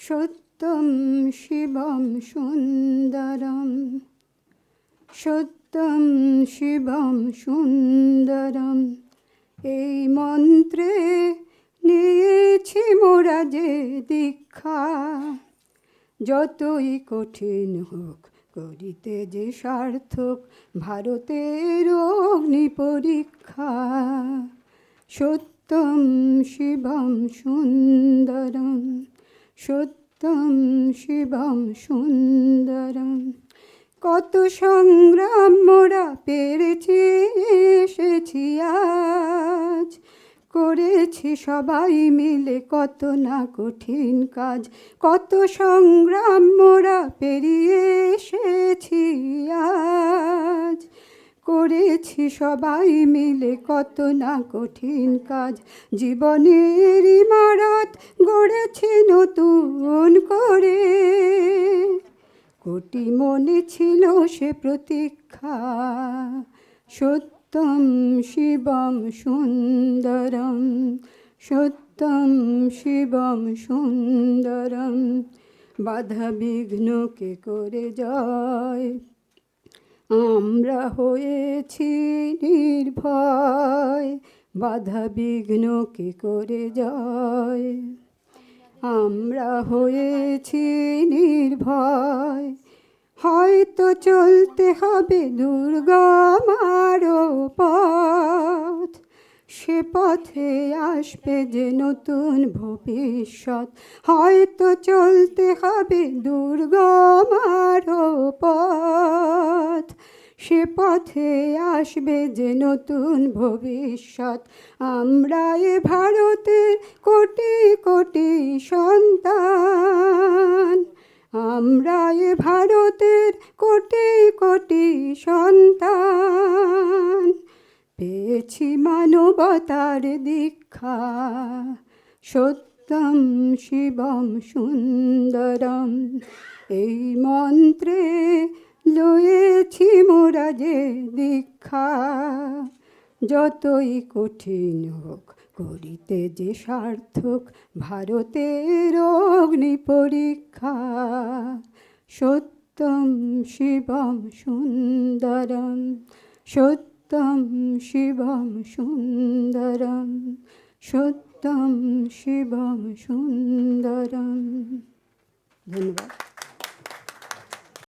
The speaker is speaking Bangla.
সত্যম শিবম সুন্দরম, সত্যম শিবম সুন্দরম। এই মন্ত্রে নিয়েছি মোরা যে দীক্ষা, যতই কঠিন হোক করিতে যে সার্থক ভারতের অগ্নি পরীক্ষা। সত্যম শিবম সুন্দরম, সত্যম শিবম সুন্দরম। কত সংগ্রাম মোরা পেরেছি এসেছি আজ, করেছি সবাই মিলে কত না কঠিন কাজ। কত সংগ্রাম মোরা পেরিয়ে এসেছি আজ, করেছি সবাই মিলে কত না কঠিন কাজ। জীবনের ইমারত গড়েছি নতুন করে, কোটি মনে ছিল সে প্রতীক্ষা। সত্যম শিবম সুন্দরম, সত্যম শিবম সুন্দরম। বাধা বিঘ্নকে করে জয়, আমরা হয়েছি নির্ভয়। বাধা বিঘ্নকে করে জয়, আমরা হয়েছি নির্ভয়। হয়তো চলতে হবে দুর্গম আরো পথ, সে পথে আসবে যে নতুন ভবিষ্যৎ। হয়তো চলতে হবে দুর্গম আরো পথ, সে পথে আসবে যে নতুন ভবিষ্যৎ। আমরা এ ভারতের কোটি কোটি সন্তান, আমরা এ ভারতের কোটি কোটি সন্তান। পেয়েছি মানবতার দীক্ষা, সত্যম শিবম সুন্দরম। এই মন্ত্রে লয়েছি মোরা যে দীক্ষা, যতই কঠিন হোক করিতে যে সার্থক ভারতের অগ্নি পরীক্ষা। সত্যম শিবম সুন্দরম, সত্যম শিবম সুন্দরম, সত্যম শিবম সুন্দরম। ধন্যবাদ।